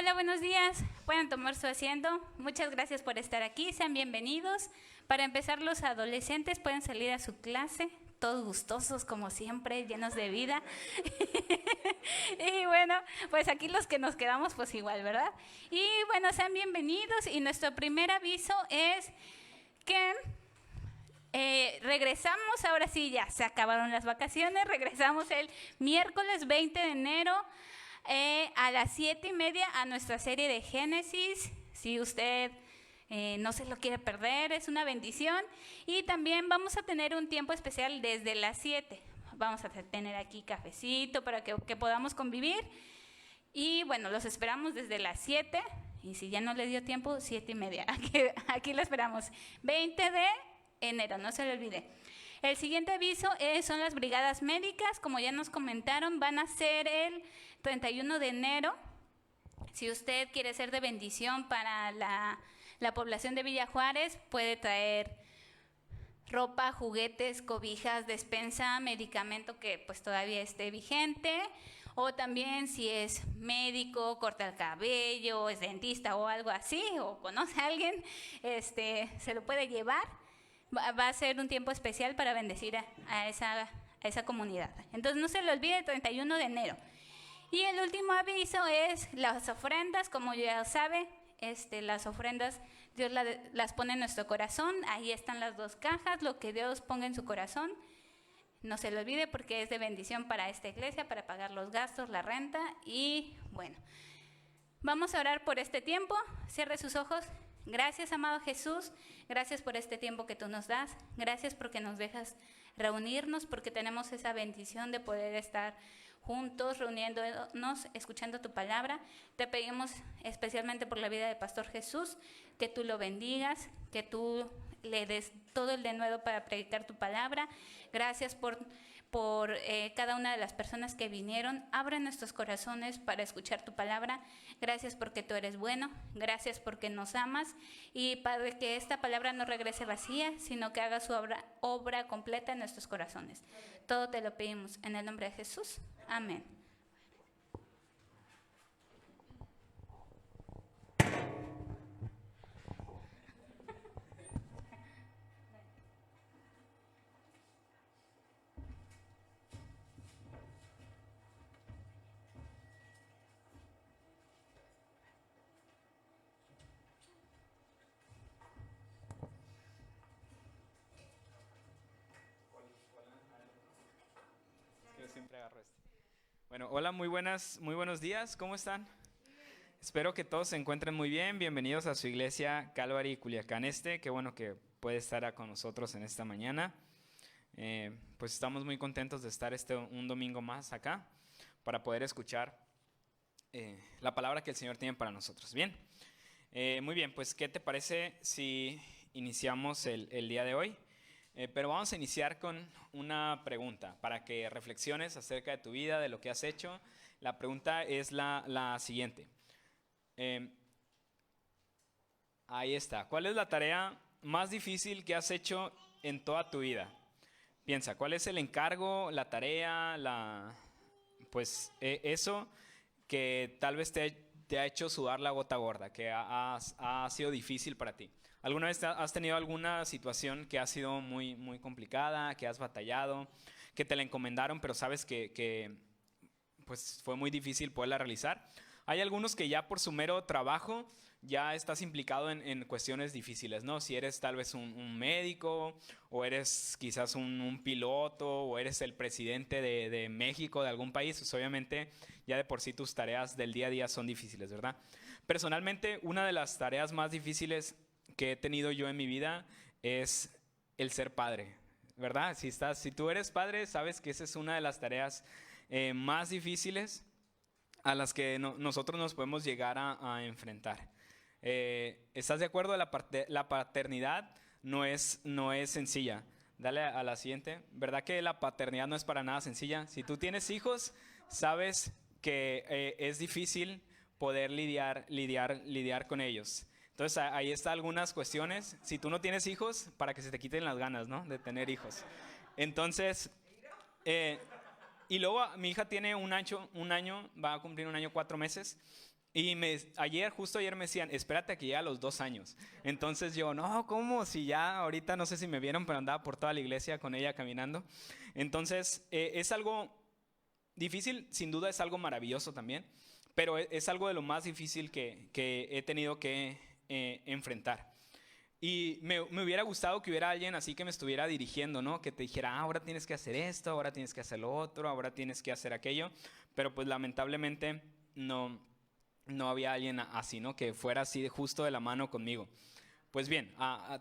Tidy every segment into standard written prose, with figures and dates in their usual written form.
Hola, buenos días. Pueden tomar su asiento. Muchas gracias por estar aquí. Sean bienvenidos. Para empezar, los adolescentes pueden salir a su clase, todos gustosos como siempre, llenos de vida. Y bueno, pues aquí los que nos quedamos, pues igual, ¿verdad? Y bueno, sean bienvenidos. Y nuestro primer aviso es que regresamos, ahora sí, ya se acabaron las vacaciones. Regresamos el miércoles 20 de enero. A las 7:30 a nuestra serie de Génesis. Si usted no se lo quiere perder, es una bendición. Y también vamos a tener un tiempo especial desde las 7. Vamos a tener aquí cafecito para que podamos convivir. Y bueno, los esperamos desde las 7. Y si ya no le dio tiempo, 7:30. Aquí lo esperamos. 20 de enero, no se le olvide. El siguiente aviso son las brigadas médicas. Como ya nos comentaron, van a ser el 31 de enero. Si usted quiere ser de bendición para la población de Villa Juárez, puede traer ropa, juguetes, cobijas, despensa, medicamento que pues todavía esté vigente. O también si es médico, corta el cabello, es dentista o algo así, o conoce a alguien, se lo puede llevar. Va a ser un tiempo especial para bendecir a esa comunidad. Entonces no se le olvide el 31 de enero. Y el último aviso es las ofrendas. Como ya sabe, las ofrendas Dios las pone en nuestro corazón. Ahí están las 2 cajas, lo que Dios ponga en su corazón. No se le olvide porque es de bendición para esta iglesia, para pagar los gastos, la renta. Y bueno, vamos a orar por este tiempo. Cierre sus ojos. Gracias, amado Jesús, gracias por este tiempo que tú nos das, gracias porque nos dejas reunirnos, porque tenemos esa bendición de poder estar juntos, reuniéndonos, escuchando tu palabra. Te pedimos especialmente por la vida de Pastor Jesús, que tú lo bendigas, que tú le des todo el denuedo para predicar tu palabra. Gracias por cada una de las personas que vinieron. Abre nuestros corazones para escuchar tu palabra. Gracias porque tú eres bueno, gracias porque nos amas, y Padre, que esta palabra no regrese vacía, sino que haga su obra completa en nuestros corazones. Todo te lo pedimos en el nombre de Jesús. Amén. Siempre agarro este. Bueno, hola, muy buenos días, ¿cómo están? Espero que todos se encuentren muy bien. Bienvenidos a su iglesia Calvary Culiacán Qué bueno que puede estar con nosotros en esta mañana. Pues estamos muy contentos de estar un domingo más acá para poder escuchar la palabra que el Señor tiene para nosotros. Bien, muy bien, pues ¿qué te parece si iniciamos el día de hoy? Pero vamos a iniciar con una pregunta para que reflexiones acerca de tu vida, de lo que has hecho. La pregunta es la siguiente. Ahí está. ¿Cuál es la tarea más difícil que has hecho en toda tu vida? Piensa, ¿cuál es el encargo, la tarea, eso que tal vez te ha hecho sudar la gota gorda, que ha sido difícil para ti? ¿Alguna vez has tenido alguna situación que ha sido muy, muy complicada, que has batallado, que te la encomendaron, pero sabes que pues fue muy difícil poderla realizar? Hay algunos que ya por su mero trabajo ya estás implicado en cuestiones difíciles, ¿no? Si eres tal vez un médico, o eres quizás un piloto, o eres el presidente de México, de algún país, pues obviamente ya de por sí tus tareas del día a día son difíciles, ¿verdad? Personalmente, una de las tareas más difíciles que he tenido yo en mi vida es el ser padre, ¿verdad? Si tú eres padre, sabes que esa es una de las tareas más difíciles a las que nosotros nos podemos llegar a enfrentar. ¿Estás de acuerdo? La paternidad no es sencilla. Dale a la siguiente. ¿Verdad que la paternidad no es para nada sencilla? Si tú tienes hijos, sabes que es difícil poder lidiar con ellos. Entonces ahí están algunas cuestiones. Si tú no tienes hijos, para que se te quiten las ganas, ¿no?, de tener hijos. Entonces, y luego mi hija tiene un año, va a cumplir 1 año 4 meses. Y justo ayer me decían, espérate a que llegue a los 2 años. Entonces yo, no, ¿cómo? Si ya ahorita no sé si me vieron, pero andaba por toda la iglesia con ella caminando. Entonces es algo difícil, sin duda es algo maravilloso también, pero es algo de lo más difícil que he tenido que enfrentar. Y me hubiera gustado que hubiera alguien así que me estuviera dirigiendo, ¿no? Que te dijera, ahora tienes que hacer esto, ahora tienes que hacer lo otro, ahora tienes que hacer aquello. Pero pues lamentablemente no había alguien así, ¿no? Que fuera así justo de la mano conmigo. Pues bien,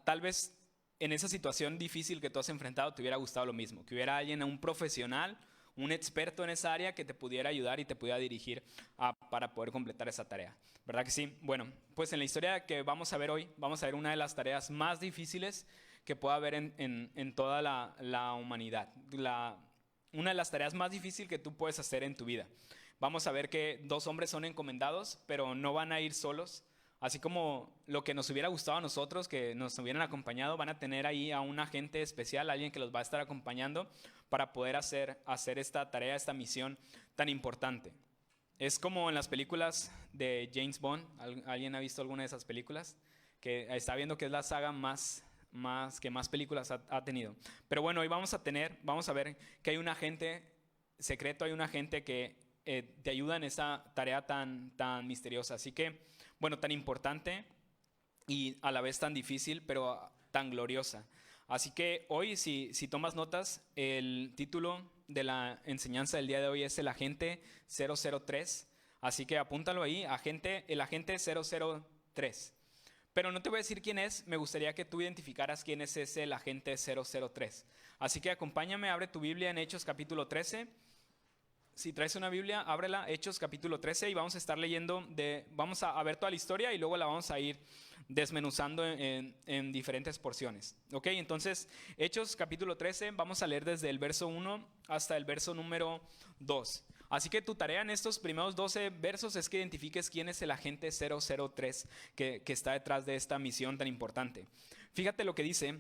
tal vez en esa situación difícil que tú has enfrentado te hubiera gustado lo mismo. Que hubiera alguien, un profesional, un experto en esa área que te pudiera ayudar y te pudiera dirigir para poder completar esa tarea. ¿Verdad que sí? Bueno, pues en la historia que vamos a ver hoy, vamos a ver una de las tareas más difíciles que pueda haber en toda la humanidad. Una de las tareas más difíciles que tú puedes hacer en tu vida. Vamos a ver que 2 hombres son encomendados, pero no van a ir solos. Así como lo que nos hubiera gustado a nosotros, que nos hubieran acompañado, van a tener ahí a un agente especial, alguien que los va a estar acompañando para poder hacer esta tarea, esta misión tan importante. Es como en las películas de James Bond. ¿Alguien ha visto alguna de esas películas? Que está viendo que es la saga que más películas ha tenido. Pero bueno, hoy vamos a ver que hay un agente secreto, hay un agente que te ayuda en esta tarea tan misteriosa. Así que, bueno, tan importante y a la vez tan difícil, pero tan gloriosa. Así que hoy, si tomas notas, el título de la enseñanza del día de hoy es el agente 003. Así que apúntalo ahí, el agente 003. Pero no te voy a decir quién es, me gustaría que tú identificaras quién es ese el agente 003. Así que acompáñame, abre tu Biblia en Hechos capítulo 13. Si traes una Biblia, ábrela, Hechos capítulo 13, y vamos a estar leyendo, vamos a ver toda la historia y luego la vamos a ir desmenuzando en diferentes porciones. ¿Ok? Entonces, Hechos capítulo 13, vamos a leer desde el verso 1 hasta el verso número 2. Así que tu tarea en estos primeros 12 versos es que identifiques quién es el agente 003 que está detrás de esta misión tan importante. Fíjate lo que dice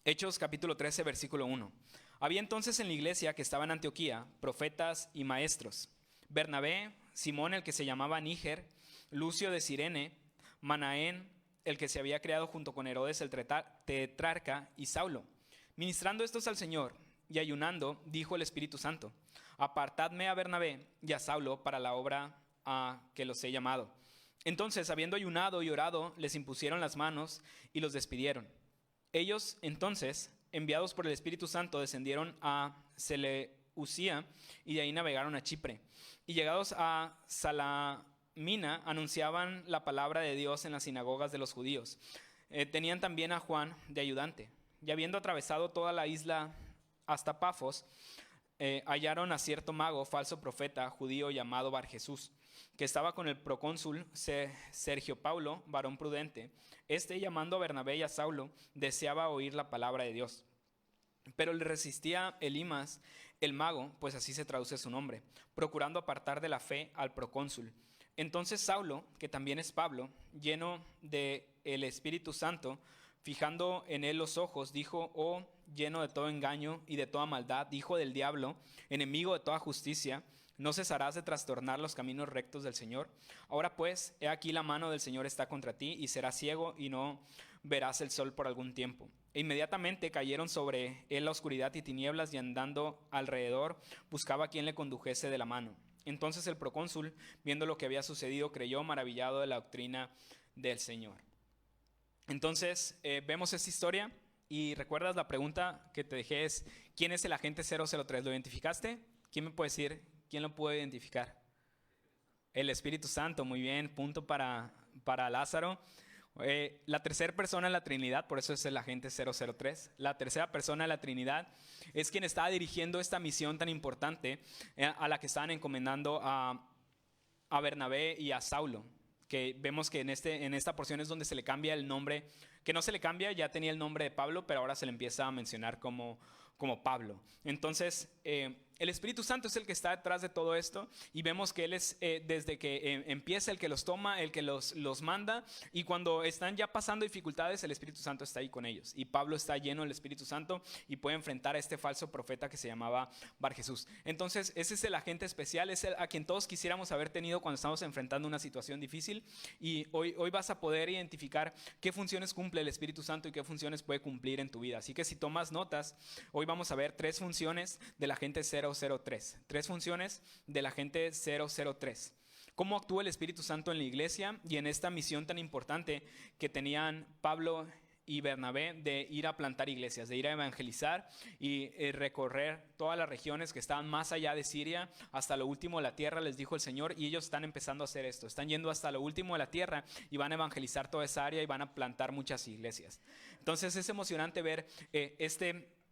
Hechos capítulo 13, versículo 1. Había entonces en la iglesia que estaba en Antioquía profetas y maestros: Bernabé, Simón el que se llamaba Níger, Lucio de Cirene, Manaén el que se había criado junto con Herodes el tetrarca, y Saulo. Ministrando estos al Señor y ayunando, dijo el Espíritu Santo: apartadme a Bernabé y a Saulo para la obra a que los he llamado. Entonces, habiendo ayunado y orado, les impusieron las manos y los despidieron. Ellos entonces, enviados por el Espíritu Santo, descendieron a Seleucia y de ahí navegaron a Chipre. Y llegados a Salamina, anunciaban la palabra de Dios en las sinagogas de los judíos. Tenían también a Juan de ayudante. Y habiendo atravesado toda la isla hasta Pafos, hallaron a cierto mago, falso profeta, judío llamado Barjesús, que estaba con el procónsul Sergio Paulo, varón prudente. Este, llamando a Bernabé y a Saulo, deseaba oír la palabra de Dios. Pero le resistía Elimas, el mago, pues así se traduce su nombre, procurando apartar de la fe al procónsul. Entonces Saulo, que también es Pablo, lleno del Espíritu Santo, fijando en él los ojos, dijo: oh, lleno de todo engaño y de toda maldad, hijo del diablo, enemigo de toda justicia, ¿no cesarás de trastornar los caminos rectos del Señor? Ahora pues, he aquí la mano del Señor está contra ti, y serás ciego y no verás el sol por algún tiempo. E inmediatamente cayeron sobre él la oscuridad y tinieblas, y andando alrededor buscaba a quien le condujese de la mano. Entonces el procónsul, viendo lo que había sucedido, creyó, maravillado de la doctrina del Señor. Entonces vemos esta historia, y recuerdas la pregunta que te dejé es: ¿quién es el agente 003? ¿Lo identificaste? ¿Quién me puede decir? ¿Quién lo puede identificar? El Espíritu Santo. Muy bien, punto para Lázaro. La tercera persona de la Trinidad, por eso es el agente 003. La tercera persona de la Trinidad es quien estaba dirigiendo esta misión tan importante a la que estaban encomendando a Bernabé y a Saulo. Que vemos que en esta porción es donde se le cambia el nombre, que no se le cambia, ya tenía el nombre de Pablo, pero ahora se le empieza a mencionar como Pablo. Entonces, el Espíritu Santo es el que está detrás de todo esto y vemos que Él es desde que empieza el que los toma, el que los manda, y cuando están ya pasando dificultades el Espíritu Santo está ahí con ellos y Pablo está lleno del Espíritu Santo y puede enfrentar a este falso profeta que se llamaba Bar Jesús. Entonces ese es el agente especial, es a quien todos quisiéramos haber tenido cuando estamos enfrentando una situación difícil, y hoy vas a poder identificar qué funciones cumple el Espíritu Santo y qué funciones puede cumplir en tu vida. Así que si tomas notas, hoy vamos a ver 3 funciones del agente 003. 3 funciones del agente 003. Cómo actúa el Espíritu Santo en la iglesia y en esta misión tan importante que tenían Pablo y Bernabé de ir a plantar iglesias, de ir a evangelizar y recorrer todas las regiones que estaban más allá de Siria, hasta lo último de la tierra, les dijo el Señor, y ellos están empezando a hacer esto, están yendo hasta lo último de la tierra y van a evangelizar toda esa área y van a plantar muchas iglesias. Entonces es emocionante ver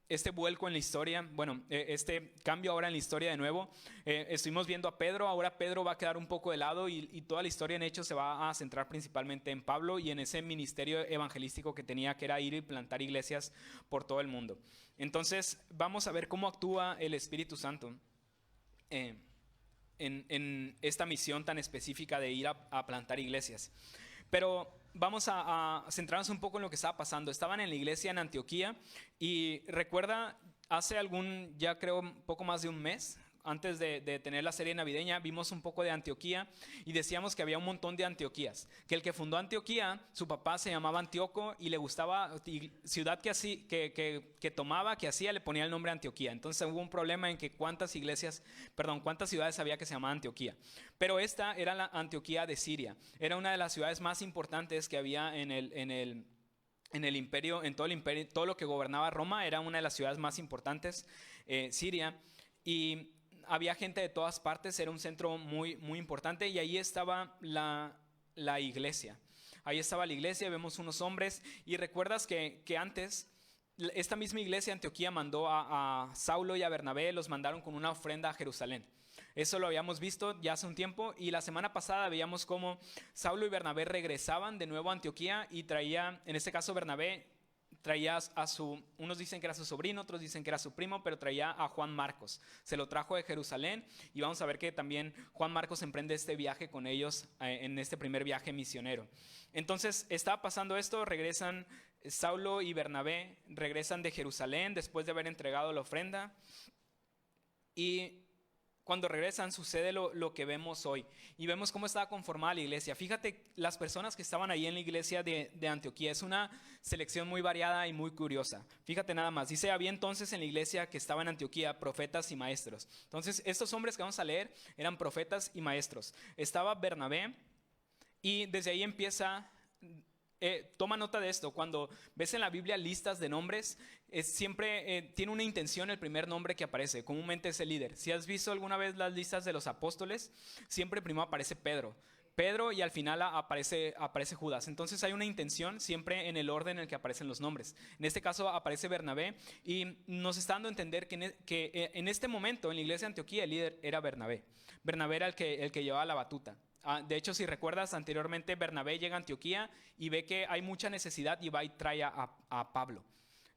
este vuelco en la historia, este cambio ahora en la historia de nuevo. Estuvimos viendo a Pedro, ahora Pedro va a quedar un poco de lado y toda la historia en Hechos se va a centrar principalmente en Pablo y en ese ministerio evangelístico que tenía, que era ir y plantar iglesias por todo el mundo. Entonces vamos a ver cómo actúa el Espíritu Santo en esta misión tan específica de ir a plantar iglesias. Pero vamos a centrarnos un poco en lo que estaba pasando. Estaban en la iglesia en Antioquía y recuerda, hace ya creo un poco más de un mes, antes de tener la serie navideña, vimos un poco de Antioquía y decíamos que había un montón de Antioquías. Que el que fundó Antioquía, su papá se llamaba Antíoco y le gustaba, ciudad que tomaba, que hacía, le ponía el nombre Antioquía. Entonces hubo un problema en que cuántas ciudades había que se llamaban Antioquía. Pero esta era la Antioquía de Siria. Era una de las ciudades más importantes que había en el imperio, en todo el imperio, todo lo que gobernaba Roma. Era una de las ciudades más importantes, Siria. Y había gente de todas partes, era un centro muy, muy importante y ahí estaba la iglesia. Ahí estaba la iglesia, vemos unos hombres y recuerdas que antes esta misma iglesia de Antioquía mandó a Saulo y a Bernabé, los mandaron con una ofrenda a Jerusalén. Eso lo habíamos visto ya hace un tiempo y la semana pasada veíamos cómo Saulo y Bernabé regresaban de nuevo a Antioquía y traía, en este caso Bernabé, traía unos dicen que era su sobrino, otros dicen que era su primo, pero traía a Juan Marcos. Se lo trajo de Jerusalén y vamos a ver que también Juan Marcos emprende este viaje con ellos en este primer viaje misionero. Entonces estaba pasando esto, regresan Saulo y Bernabé, regresan de Jerusalén después de haber entregado la ofrenda y cuando regresan sucede lo que vemos hoy y vemos cómo estaba conformada la iglesia. Fíjate, las personas que estaban ahí en la iglesia de Antioquía es una selección muy variada y muy curiosa. Fíjate nada más, dice, había entonces en la iglesia que estaba en Antioquía profetas y maestros. Entonces estos hombres que vamos a leer eran profetas y maestros. Estaba Bernabé y desde ahí empieza... toma nota de esto, cuando ves en la Biblia listas de nombres, siempre tiene una intención el primer nombre que aparece, comúnmente es el líder. Si has visto alguna vez las listas de los apóstoles, siempre primero aparece Pedro y al final aparece Judas. Entonces hay una intención siempre en el orden en el que aparecen los nombres. En este caso aparece Bernabé y nos está dando a entender que en este momento en la iglesia de Antioquía el líder era Bernabé. Bernabé era el que llevaba la batuta. De hecho, si recuerdas, anteriormente Bernabé llega a Antioquía y ve que hay mucha necesidad y va y trae a Pablo.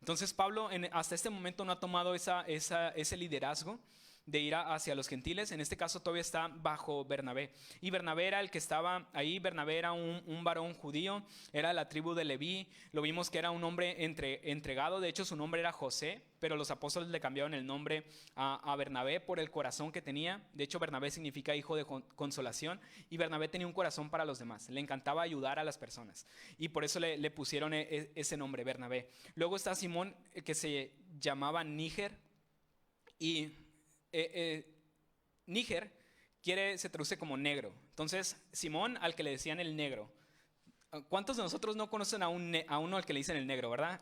Entonces Pablo hasta este momento no ha tomado ese liderazgo de ir hacia los gentiles. En este caso todavía está bajo Bernabé. Y Bernabé era el que estaba ahí. Bernabé era un varón judío, era de la tribu de Leví. Lo vimos que era un hombre entregado. De hecho, su nombre era José, pero los apóstoles le cambiaron el nombre a Bernabé por el corazón que tenía. De hecho, Bernabé significa hijo de consolación. Y Bernabé tenía un corazón para los demás. Le encantaba ayudar a las personas. Y por eso le pusieron ese nombre, Bernabé. Luego está Simón, que se llamaba Níger. Y Níger se traduce como negro. Entonces Simón, al que le decían el negro. ¿Cuántos de nosotros no conocen a uno al que le dicen el negro, verdad?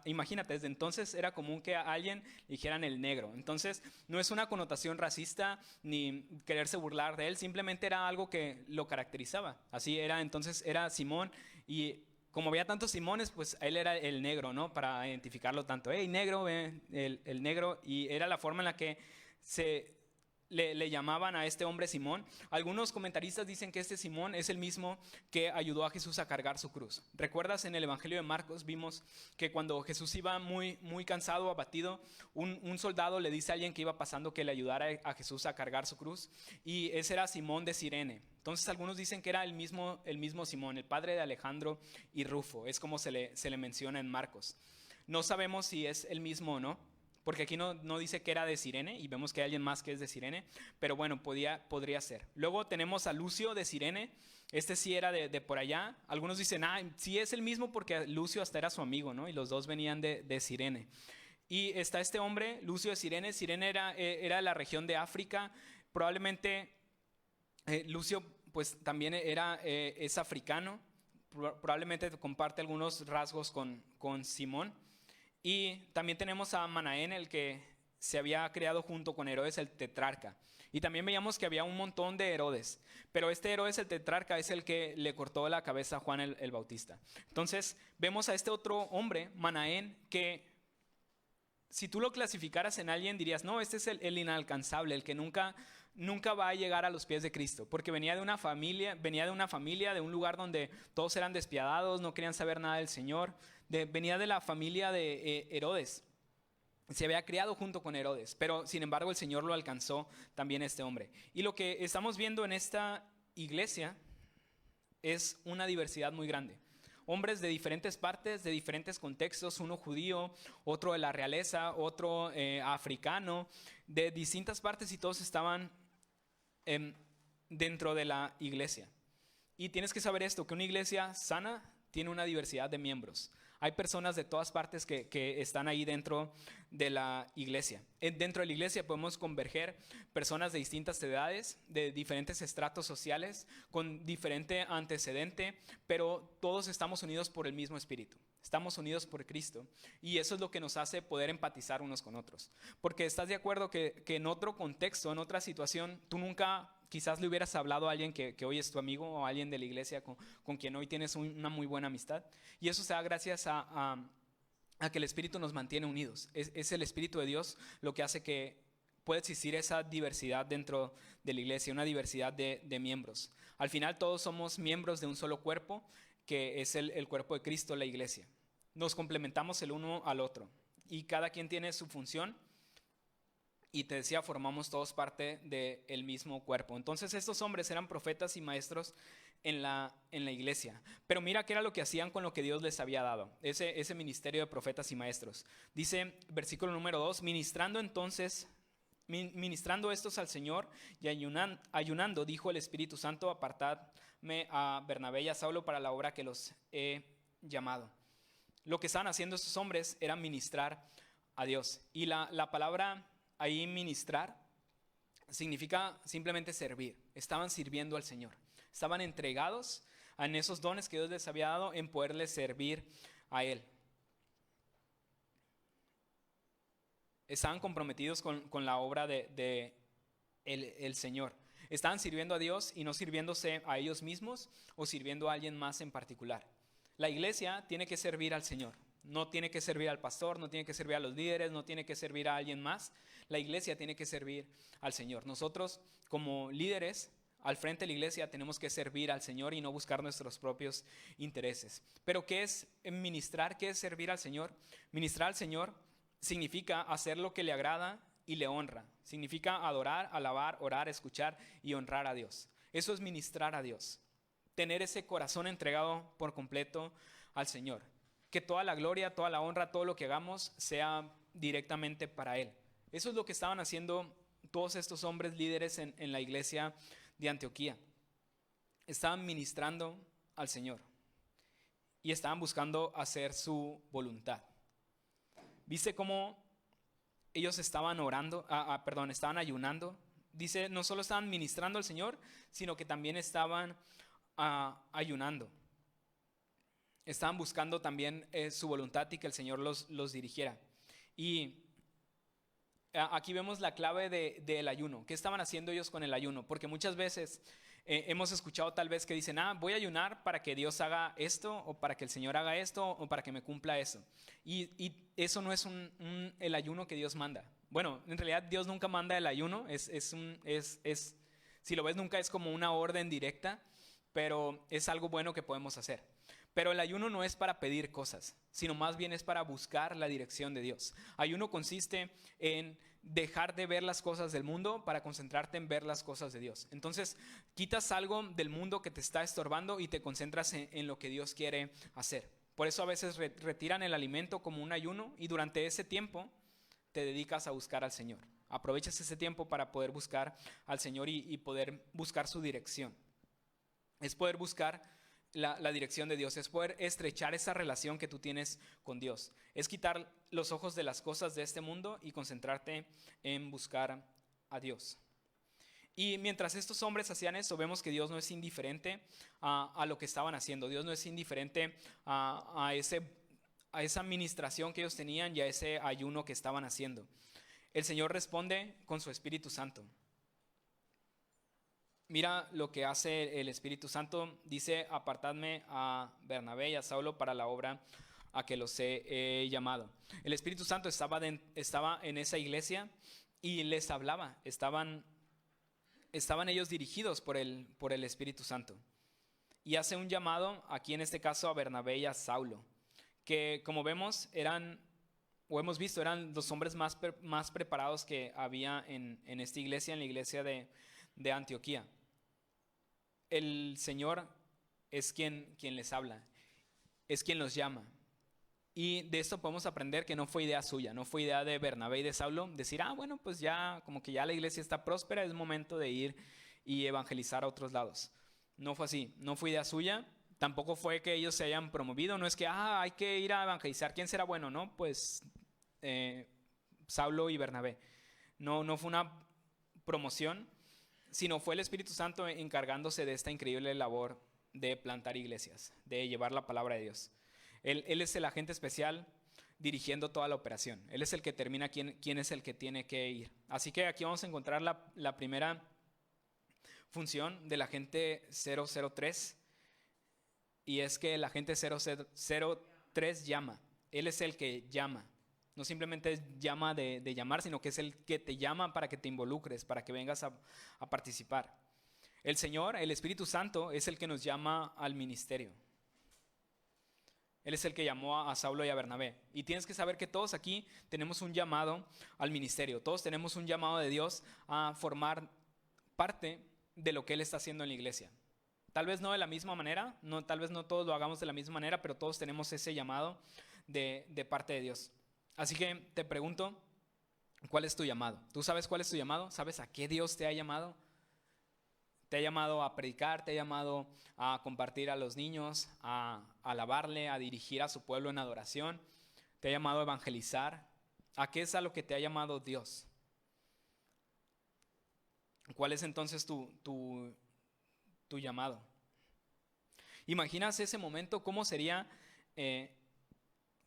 Imagínate, desde entonces era común que a alguien le dijeran el negro. Entonces no es una connotación racista ni quererse burlar de él, simplemente era algo que lo caracterizaba. Así era, entonces era Simón y como había tantos Simones, pues él era el negro, ¿no? Para identificarlo tanto. ¡Hey, negro! El negro. Y era la forma en la que le llamaban a este hombre Simón. Algunos comentaristas dicen que este Simón es el mismo que ayudó a Jesús a cargar su cruz. ¿Recuerdas en el Evangelio de Marcos? Vimos que cuando Jesús iba muy, muy cansado, abatido, un soldado le dice a alguien que iba pasando que le ayudara a Jesús a cargar su cruz, y ese era Simón de Cirene. Entonces algunos dicen que era el mismo Simón, el padre de Alejandro y Rufo. Es como se le menciona en Marcos. No sabemos si es el mismo o no, porque aquí no dice que era de Cirene, y vemos que hay alguien más que es de Cirene, pero bueno, podría ser. Luego tenemos a Lucio de Cirene. Este sí era de por allá. Algunos dicen, sí es el mismo porque Lucio hasta era su amigo, ¿no? Y los dos venían de Cirene. Y está este hombre, Lucio de Cirene. Cirene era la región de África. Probablemente Lucio pues también es africano. Probablemente comparte algunos rasgos con Simón. Y también tenemos a Manaén, el que se había creado junto con Herodes el tetrarca. Y también veíamos que había un montón de Herodes, pero este Herodes el tetrarca es el que le cortó la cabeza a Juan el Bautista. Entonces vemos a este otro hombre, Manaén, que si tú lo clasificaras en alguien dirías, no, este es el inalcanzable, el que nunca va a llegar a los pies de Cristo, porque venía de una familia, de un lugar donde todos eran despiadados, no querían saber nada del Señor. Venía de la familia de Herodes. Se había criado junto con Herodes, pero sin embargo el Señor lo alcanzó también este hombre. Y lo que estamos viendo en esta iglesia es una diversidad muy grande. Hombres de diferentes partes, de diferentes contextos, uno judío, otro de la realeza, otro africano, de distintas partes, y todos estaban dentro de la iglesia. Y tienes que saber esto, que una iglesia sana tiene una diversidad de miembros. Hay personas de todas partes que están ahí dentro de la iglesia. Dentro de la iglesia podemos converger personas de distintas edades, de diferentes estratos sociales, con diferente antecedente, pero todos estamos unidos por el mismo espíritu. Estamos unidos por Cristo, y eso es lo que nos hace poder empatizar unos con otros. Porque estás de acuerdo que en otro contexto, en otra situación, tú nunca quizás le hubieras hablado a alguien que hoy es tu amigo, o a alguien de la iglesia con quien hoy tienes una muy buena amistad. Y eso se da gracias a que el Espíritu nos mantiene unidos. Es el Espíritu de Dios lo que hace que pueda existir esa diversidad dentro de la iglesia, una diversidad de miembros. Al final todos somos miembros de un solo cuerpo, que es el cuerpo de Cristo, la iglesia. Nos complementamos el uno al otro, y cada quien tiene su función. Y te decía, formamos todos parte del mismo cuerpo. Entonces estos hombres eran profetas y maestros en la iglesia. Pero mira qué era lo que hacían con lo que Dios les había dado, ese ministerio de profetas y maestros. Dice, versículo número 2, ministrando estos al Señor y ayunando, dijo el Espíritu Santo, apartadme a Bernabé y a Saulo para la obra que los he llamado. Lo que estaban haciendo estos hombres era ministrar a Dios. Y la palabra ahí ministrar significa simplemente servir. Estaban sirviendo al Señor. Estaban entregados en esos dones que Dios les había dado, en poderles servir a Él. Estaban comprometidos con la obra de el Señor. Estaban sirviendo a Dios y no sirviéndose a ellos mismos o sirviendo a alguien más en particular. La iglesia tiene que servir al Señor. No tiene que servir al pastor, no tiene que servir a los líderes, no tiene que servir a alguien más. La iglesia tiene que servir al Señor. Nosotros, como líderes, al frente de la iglesia, tenemos que servir al Señor y no buscar nuestros propios intereses. Pero ¿qué es ministrar? ¿Qué es servir al Señor? Ministrar al Señor significa hacer lo que le agrada y le honra. Significa adorar, alabar, orar, escuchar y honrar a Dios. Eso es ministrar a Dios. Tener ese corazón entregado por completo al Señor. Que toda la gloria, toda la honra, todo lo que hagamos sea directamente para Él. Eso es lo que estaban haciendo todos estos hombres líderes en la iglesia de Antioquía. Estaban ministrando al Señor y estaban buscando hacer su voluntad. ¿Viste cómo ellos estaban estaban ayunando? Dice, no solo estaban ministrando al Señor, sino que también estaban ayunando. Estaban buscando también su voluntad y que el Señor los dirigiera. Y aquí vemos la clave del ayuno. ¿Qué estaban haciendo ellos con el ayuno? Porque muchas veces hemos escuchado tal vez que dicen, voy a ayunar para que Dios haga esto, o para que el Señor haga esto, o para que me cumpla eso. Y eso no es el ayuno que Dios manda. Bueno, en realidad Dios nunca manda el ayuno, si lo ves nunca es como una orden directa, pero es algo bueno que podemos hacer. Pero el ayuno no es para pedir cosas, sino más bien es para buscar la dirección de Dios. Ayuno consiste en dejar de ver las cosas del mundo para concentrarte en ver las cosas de Dios. Entonces, quitas algo del mundo que te está estorbando y te concentras en lo que Dios quiere hacer. Por eso a veces retiran el alimento como un ayuno y durante ese tiempo te dedicas a buscar al Señor. Aprovechas ese tiempo para poder buscar al Señor y poder buscar su dirección. Es poder buscar la dirección de Dios, es poder estrechar esa relación que tú tienes con Dios. Es quitar los ojos de las cosas de este mundo y concentrarte en buscar a Dios. Y mientras estos hombres hacían eso, vemos que Dios no es indiferente a lo que estaban haciendo. Dios no es indiferente a esa administración que ellos tenían y a ese ayuno que estaban haciendo. El Señor responde con su Espíritu Santo. Mira lo que hace el Espíritu Santo. Dice: apartadme a Bernabé y a Saulo para la obra a que los he llamado. El Espíritu Santo estaba en esa iglesia y les hablaba. Estaban ellos dirigidos por el Espíritu Santo. Y hace un llamado, aquí en este caso a Bernabé y a Saulo, que como vemos eran los hombres más preparados que había en esta iglesia, en la iglesia de Antioquía. El Señor es quien les habla, es quien los llama. Y de esto podemos aprender que no fue idea suya, no fue idea de Bernabé y de Saulo decir: bueno, pues ya como que ya la iglesia está próspera, es momento de ir y evangelizar a otros lados. No fue así, no fue idea suya. Tampoco fue que ellos se hayan promovido, no es que hay que ir a evangelizar, ¿quién será bueno? No, pues Saulo y Bernabé. No fue una promoción, sino fue el Espíritu Santo encargándose de esta increíble labor de plantar iglesias, de llevar la palabra de Dios. Él es el agente especial dirigiendo toda la operación. Él es el que determina quién es el que tiene que ir. Así que aquí vamos a encontrar la primera función del agente 003, y es que el agente 003 llama. Él es el que llama. No simplemente llama de llamar, sino que es el que te llama para que te involucres, para que vengas a participar. El Señor, el Espíritu Santo, es el que nos llama al ministerio. Él es el que llamó a Saulo y a Bernabé. Y tienes que saber que todos aquí tenemos un llamado al ministerio. Todos tenemos un llamado de Dios a formar parte de lo que Él está haciendo en la iglesia. Tal vez no de la misma manera, tal vez no todos lo hagamos de la misma manera, pero todos tenemos ese llamado de parte de Dios. Así que te pregunto, ¿cuál es tu llamado? ¿Tú sabes cuál es tu llamado? ¿Sabes a qué Dios te ha llamado? ¿Te ha llamado a predicar? ¿Te ha llamado a compartir a los niños, a alabarle, a dirigir a su pueblo en adoración? ¿Te ha llamado a evangelizar? ¿A qué es a lo que te ha llamado Dios? ¿Cuál es entonces tu llamado? ¿Imaginas ese momento? ¿Cómo sería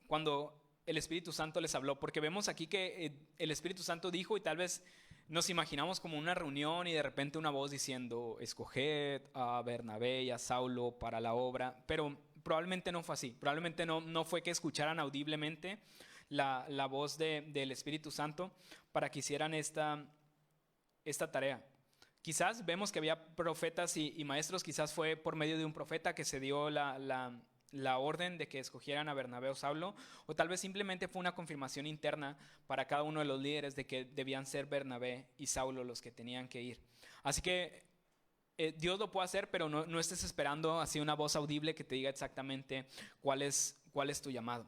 cuando el Espíritu Santo les habló? Porque vemos aquí que el Espíritu Santo dijo, y tal vez nos imaginamos como una reunión y de repente una voz diciendo: escoged a Bernabé y a Saulo para la obra. Pero probablemente no fue así. Probablemente no fue que escucharan audiblemente la voz del Espíritu Santo para que hicieran esta tarea. Quizás vemos que había profetas y maestros. Quizás fue por medio de un profeta que se dio la orden de que escogieran a Bernabé o Saulo, o tal vez simplemente fue una confirmación interna para cada uno de los líderes de que debían ser Bernabé y Saulo los que tenían que ir. Así que Dios lo puede hacer, pero no estés esperando así una voz audible que te diga exactamente cuál es tu llamado.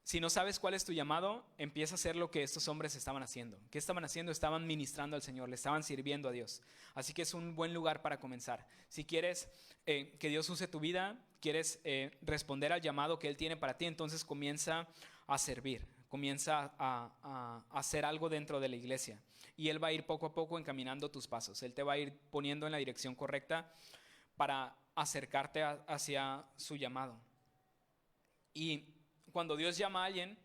Si no sabes cuál es tu llamado, empieza a hacer lo que estos hombres estaban haciendo. ¿Qué estaban haciendo? Estaban ministrando al Señor, le estaban sirviendo a Dios. Así que es un buen lugar para comenzar. Si quieres que Dios use tu vida, quieres responder al llamado que Él tiene para ti, entonces comienza a servir, comienza a hacer algo dentro de la iglesia. Y Él va a ir poco a poco encaminando tus pasos. Él te va a ir poniendo en la dirección correcta para acercarte hacia su llamado. Y cuando Dios llama a alguien,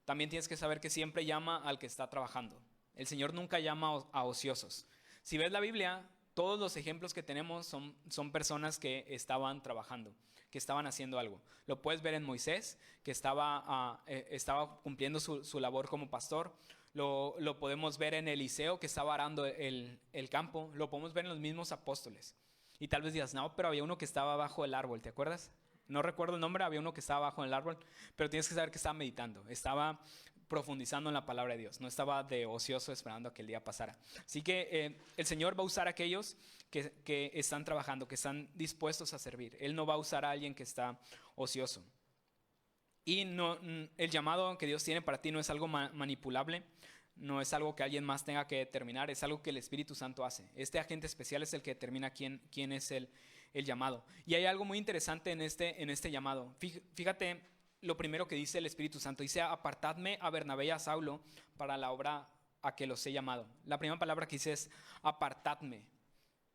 también tienes que saber que siempre llama al que está trabajando. El Señor nunca llama a ociosos. Si ves la Biblia, todos los ejemplos que tenemos son personas que estaban trabajando, que estaban haciendo algo. Lo puedes ver en Moisés, que estaba cumpliendo su labor como pastor. lo podemos ver en Eliseo que estaba arando el campo, lo podemos ver en los mismos apóstoles. Y tal vez digas, no, pero había uno que estaba abajo del árbol, ¿te acuerdas? No recuerdo el nombre, había uno que estaba abajo del árbol, pero tienes que saber que estaba meditando, estaba profundizando en la palabra de Dios, no estaba de ocioso esperando a que el día pasara. Así que el Señor va a usar a aquellos que están trabajando, que están dispuestos a servir. Él no va a usar a alguien que está ocioso. Y el llamado que Dios tiene para ti no es algo manipulable, no es algo que alguien más tenga que determinar, es algo que el Espíritu Santo hace. Este agente especial es el que determina quién es el llamado. Y hay algo muy interesante en este llamado. Fíjate lo primero que dice el Espíritu Santo. Dice, apartadme a Bernabé y a Saulo para la obra a que los he llamado. La primera palabra que dice es apartadme.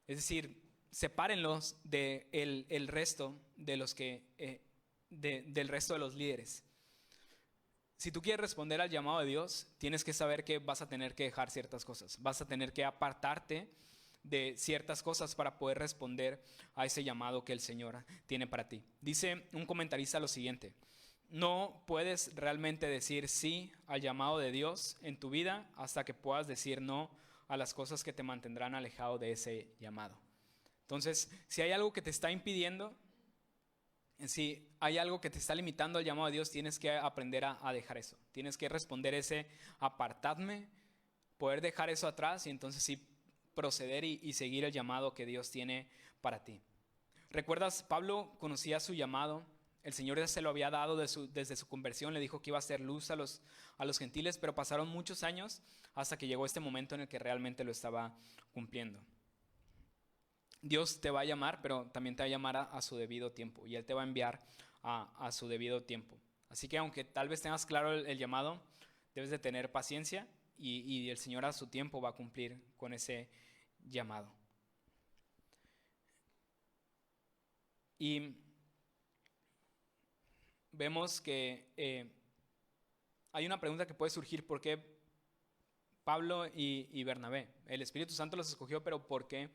Es decir, sepárenlos del resto de los que... del resto de los líderes. Si tú quieres responder al llamado de Dios, tienes que saber que vas a tener que dejar ciertas cosas, vas a tener que apartarte de ciertas cosas para poder responder a ese llamado que el Señor tiene para ti. Dice un comentarista lo siguiente: no puedes realmente decir sí al llamado de Dios en tu vida hasta que puedas decir no a las cosas que te mantendrán alejado de ese llamado. Entonces, si hay algo que te está impidiendo, si hay algo que te está limitando al llamado de Dios, tienes que aprender a dejar eso. Tienes que responder ese apartadme, poder dejar eso atrás y entonces sí proceder y seguir el llamado que Dios tiene para ti. ¿Recuerdas? Pablo conocía su llamado. El Señor ya se lo había dado desde su conversión. Le dijo que iba a ser luz a los gentiles, pero pasaron muchos años hasta que llegó este momento en el que realmente lo estaba cumpliendo. Dios te va a llamar, pero también te va a llamar a su debido tiempo y Él te va a enviar a su debido tiempo. Así que aunque tal vez tengas claro el llamado, debes de tener paciencia y el Señor a su tiempo va a cumplir con ese llamado. Y vemos que hay una pregunta que puede surgir: ¿por qué Pablo y Bernabé? El Espíritu Santo los escogió, pero ¿por qué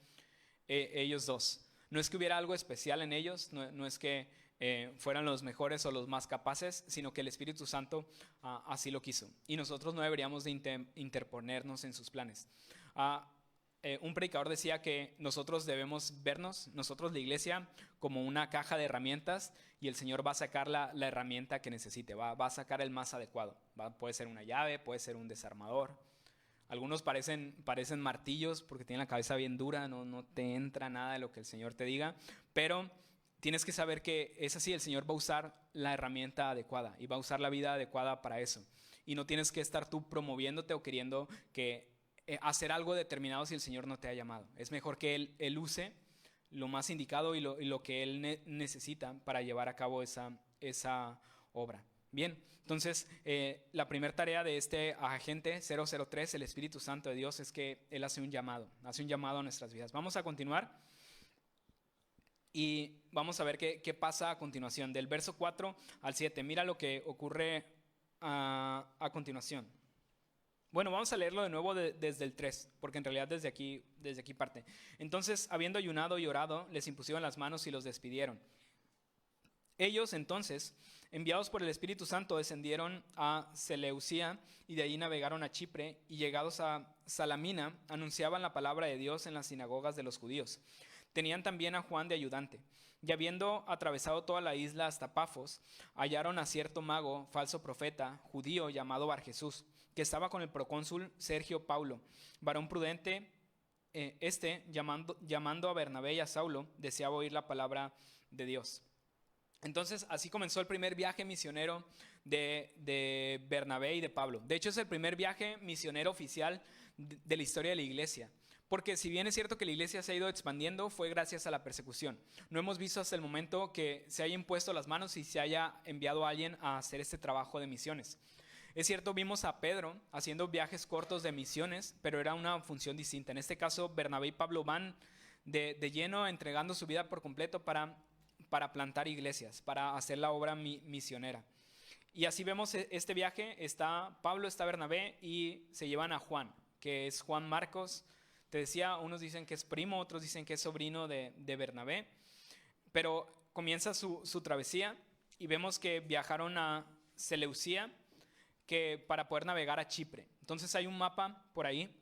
ellos dos? No es que hubiera algo especial en ellos, no es que fueran los mejores o los más capaces, sino que el Espíritu Santo así lo quiso. Y nosotros no deberíamos de interponernos en sus planes. Un predicador decía que nosotros debemos vernos, nosotros la iglesia, como una caja de herramientas, y el Señor va a sacar la herramienta que necesite, va a sacar el más adecuado. Puede ser una llave, puede ser un desarmador. Algunos parecen martillos porque tienen la cabeza bien dura, no te entra nada de lo que el Señor te diga, pero tienes que saber que es así. El Señor va a usar la herramienta adecuada y va a usar la vida adecuada para eso. Y no tienes que estar tú promoviéndote o queriendo hacer algo determinado si el Señor no te ha llamado. Es mejor que Él use lo más indicado y lo que Él necesita para llevar a cabo esa obra. Bien, entonces la primera tarea de este agente 003, el Espíritu Santo de Dios, es que Él hace un llamado a nuestras vidas. Vamos a continuar y vamos a ver qué pasa a continuación. Del verso 4 al 7, mira lo que ocurre a continuación. Bueno, vamos a leerlo de nuevo desde el 3, porque en realidad desde aquí parte. Entonces, habiendo ayunado y orado, les impusieron las manos y los despidieron. Ellos entonces, enviados por el Espíritu Santo, descendieron a Seleucia y de allí navegaron a Chipre, y llegados a Salamina anunciaban la palabra de Dios en las sinagogas de los judíos. Tenían también a Juan de ayudante. Y habiendo atravesado toda la isla hasta Pafos, hallaron a cierto mago, falso profeta, judío, llamado Barjesús, que estaba con el procónsul Sergio Paulo, varón prudente. Llamando a Bernabé y a Saulo, deseaba oír la palabra de Dios. Entonces, así comenzó el primer viaje misionero de Bernabé y de Pablo. De hecho, es el primer viaje misionero oficial de la historia de la iglesia. Porque si bien es cierto que la iglesia se ha ido expandiendo, fue gracias a la persecución. No hemos visto hasta el momento que se haya impuesto las manos y se haya enviado a alguien a hacer este trabajo de misiones. Es cierto, vimos a Pedro haciendo viajes cortos de misiones, pero era una función distinta. En este caso, Bernabé y Pablo van de lleno entregando su vida por completo para plantar iglesias, para hacer la obra misionera. Y así vemos este viaje. Está Pablo, está Bernabé y se llevan a Juan, que es Juan Marcos. Te decía, unos dicen que es primo, otros dicen que es sobrino de Bernabé. Pero comienza su travesía y vemos que viajaron a Seleucia para poder navegar a Chipre. Entonces hay un mapa por ahí,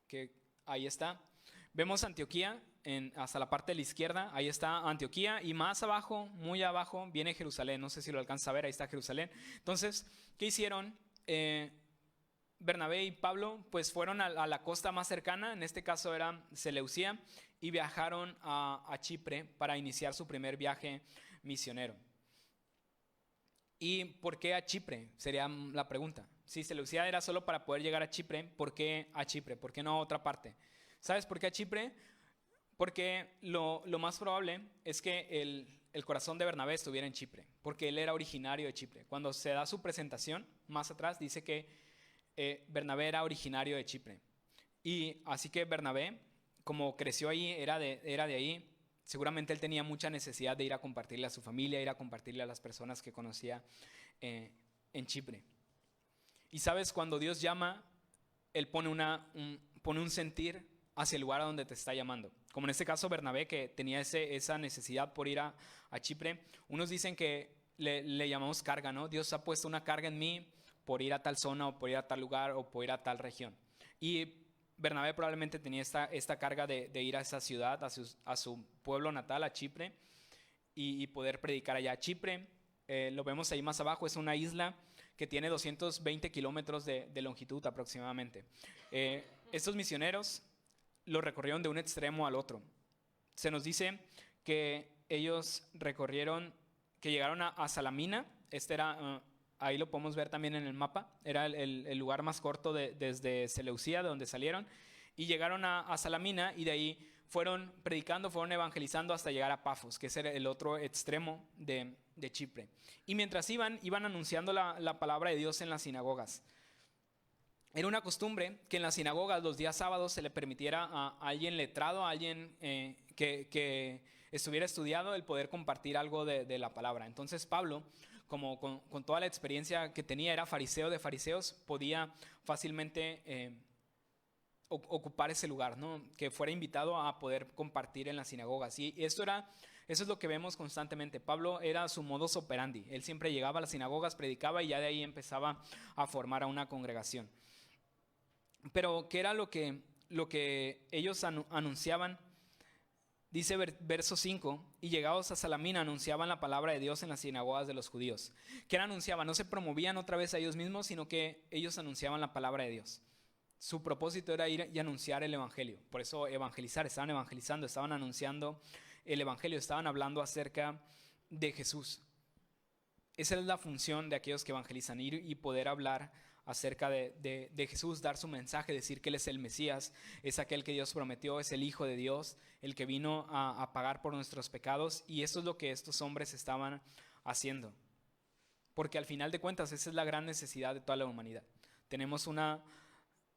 que ahí está. Vemos Antioquía hasta la parte de la izquierda, ahí está Antioquía, y más abajo, muy abajo, viene Jerusalén. No sé si lo alcanza a ver, ahí está Jerusalén. Entonces, ¿qué hicieron? Bernabé y Pablo pues fueron a la costa más cercana, en este caso era Seleucía, y viajaron a Chipre para iniciar su primer viaje misionero. ¿Y por qué a Chipre? Sería la pregunta. Si Seleucía era solo para poder llegar a Chipre, ¿por qué a Chipre? ¿Por qué no a otra parte? ¿Sabes por qué a Chipre? Porque lo más probable es que el corazón de Bernabé estuviera en Chipre, porque él era originario de Chipre. Cuando se da su presentación, más atrás, dice que Bernabé era originario de Chipre. Y así que Bernabé, como creció ahí, era de ahí, seguramente él tenía mucha necesidad de ir a compartirle a su familia, ir a compartirle a las personas que conocía en Chipre. Y sabes, cuando Dios llama, Él pone un sentir hacia el lugar a donde te está llamando. Como en este caso Bernabé, que tenía esa necesidad por ir a Chipre. Unos dicen que le llamamos carga, ¿no? Dios ha puesto una carga en mí por ir a tal zona, o por ir a tal lugar, o por ir a tal región. Y Bernabé probablemente tenía esta carga de ir a esa ciudad, a su pueblo natal, a Chipre, y poder predicar allá. Chipre, lo vemos ahí más abajo, es una isla que tiene 220 kilómetros de longitud aproximadamente. Estos misioneros lo recorrieron de un extremo al otro. Se nos dice que ellos que llegaron a Salamina. Ahí lo podemos ver también en el mapa, era el lugar más corto desde Seleucía, de donde salieron, y llegaron a Salamina, y de ahí fueron predicando, fueron evangelizando hasta llegar a Pafos, que es el otro extremo de Chipre. Y mientras iban anunciando la palabra de Dios en las sinagogas. Era una costumbre que en las sinagogas los días sábados se le permitiera a alguien letrado, a alguien que estuviera estudiado, el poder compartir algo de la palabra. Entonces Pablo, como con toda la experiencia que tenía, era fariseo de fariseos, podía fácilmente ocupar ese lugar, ¿no? Que fuera invitado a poder compartir en las sinagogas. Y eso es lo que vemos constantemente. Pablo era su modus operandi. Él siempre llegaba a las sinagogas, predicaba, y ya de ahí empezaba a formar a una congregación. Pero ¿qué era lo que ellos anunciaban? Dice verso 5, y llegados a Salamina anunciaban la palabra de Dios en las sinagogas de los judíos. ¿Qué anunciaban? No se promovían otra vez a ellos mismos, sino que ellos anunciaban la palabra de Dios. Su propósito era ir y anunciar el evangelio. Por eso evangelizar, estaban evangelizando, estaban anunciando el evangelio, estaban hablando acerca de Jesús. Esa es la función de aquellos que evangelizan, ir y poder hablar acerca de Jesús, dar su mensaje, decir que Él es el Mesías, es aquel que Dios prometió, es el Hijo de Dios, el que vino a pagar por nuestros pecados. Y eso es lo que estos hombres estaban haciendo, porque al final de cuentas esa es la gran necesidad de toda la humanidad. Tenemos una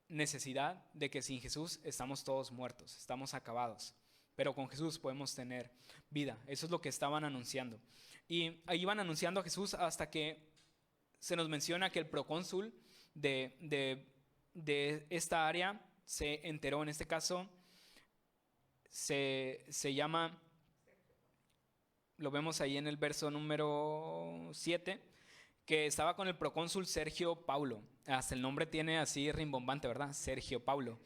necesidad de que sin Jesús estamos todos muertos, estamos acabados, pero con Jesús podemos tener vida. Eso es lo que estaban anunciando, y ahí iban anunciando a Jesús hasta que se nos menciona que el procónsul de esta área se enteró. En este caso se llama, lo vemos ahí en el verso número 7, que estaba con el procónsul Sergio Paulo. Hasta el nombre tiene así rimbombante, ¿verdad? Sergio Paulo.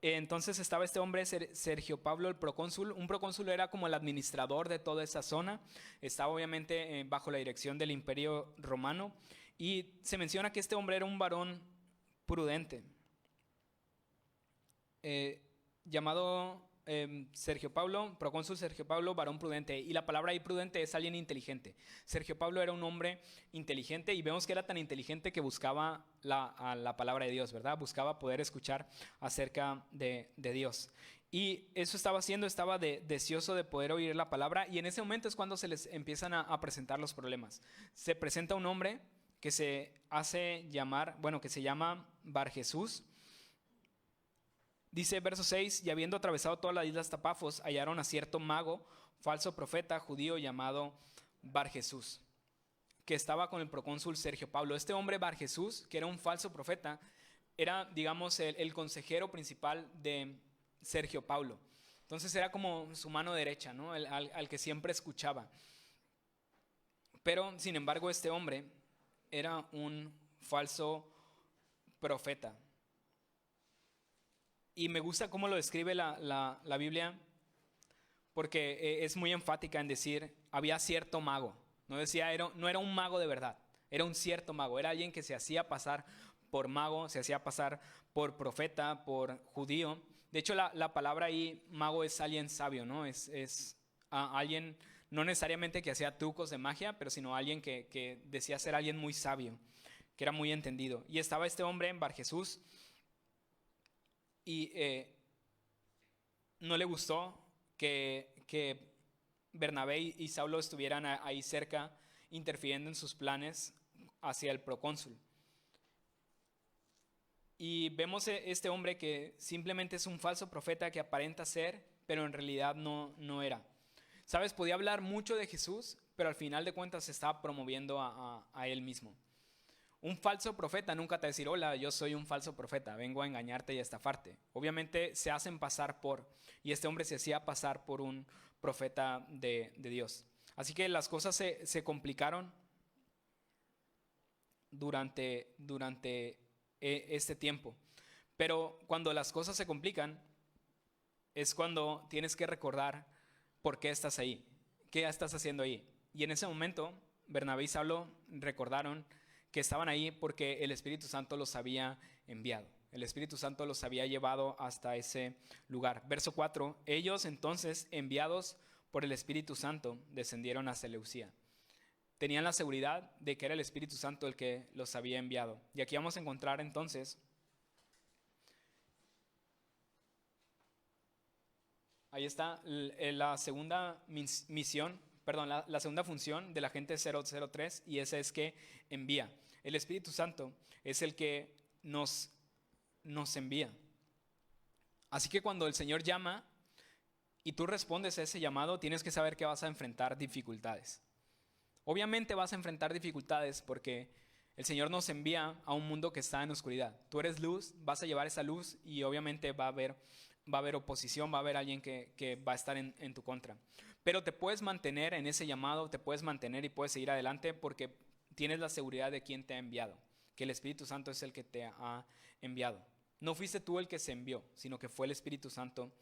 Entonces estaba este hombre, Sergio Paulo, el procónsul. Un procónsul era como el administrador de toda esa zona. Estaba obviamente bajo la dirección del Imperio Romano. Y se menciona que este hombre era un varón prudente, llamado Sergio Paulo, procónsul Sergio Paulo, varón prudente. Y la palabra ahí prudente es alguien inteligente. Sergio Paulo era un hombre inteligente, y vemos que era tan inteligente que buscaba la palabra de Dios, ¿verdad? Buscaba poder escuchar acerca de Dios. Y eso estaba haciendo, estaba deseoso de poder oír la palabra. Y en ese momento es cuando se les empiezan a presentar los problemas. Se presenta un hombre que se llama Barjesús. Dice verso 6, y habiendo atravesado toda la isla hasta Pafos, hallaron a cierto mago, falso profeta judío llamado Barjesús, que estaba con el procónsul Sergio Paulo. Este hombre Barjesús, que era un falso profeta, era, digamos, el consejero principal de Sergio Paulo. Entonces era como su mano derecha, ¿no? Al que siempre escuchaba. Pero, sin embargo, este hombre era un falso profeta. Y me gusta cómo lo describe la Biblia, porque es muy enfática en decir, había cierto mago. No era un mago de verdad, era un cierto mago, era alguien que se hacía pasar por mago, se hacía pasar por profeta, por judío. De hecho, la palabra ahí, mago, es alguien sabio, ¿no? Es alguien, no necesariamente que hacía trucos de magia, pero sino alguien que decía ser alguien muy sabio, que era muy entendido. Y estaba este hombre en Bar Jesús, y no le gustó que Bernabé y Saulo estuvieran ahí cerca, interfiriendo en sus planes hacia el procónsul. Y vemos este hombre que simplemente es un falso profeta que aparenta ser, pero en realidad no era. ¿Sabes? Podía hablar mucho de Jesús, pero al final de cuentas se estaba promoviendo a él mismo. Un falso profeta nunca te va a decir, hola, yo soy un falso profeta, vengo a engañarte y a estafarte. Obviamente se hacen pasar por, y este hombre se hacía pasar por un profeta de Dios. Así que las cosas se complicaron durante este tiempo. Pero cuando las cosas se complican, es cuando tienes que recordar por qué estás ahí, qué estás haciendo ahí. Y en ese momento, Bernabé y Saulo recordaron que estaban ahí porque el Espíritu Santo los había enviado. El Espíritu Santo los había llevado hasta ese lugar. Verso 4, ellos entonces, enviados por el Espíritu Santo, descendieron a Seleucía. Tenían la seguridad de que era el Espíritu Santo el que los había enviado. Y aquí vamos a encontrar entonces, ahí está la segunda misión, la segunda función del agente 003, y esa es que envía. El Espíritu Santo es el que nos envía. Así que cuando el Señor llama y tú respondes a ese llamado, tienes que saber que vas a enfrentar dificultades. Obviamente vas a enfrentar dificultades porque el Señor nos envía a un mundo que está en oscuridad. Tú eres luz, vas a llevar esa luz y obviamente va a haber oposición, va a haber alguien que va a estar en tu contra. Pero te puedes mantener en ese llamado, te puedes mantener y puedes seguir adelante porque tienes la seguridad de quién te ha enviado, que el Espíritu Santo es el que te ha enviado. No fuiste tú el que se envió, sino que fue el Espíritu Santo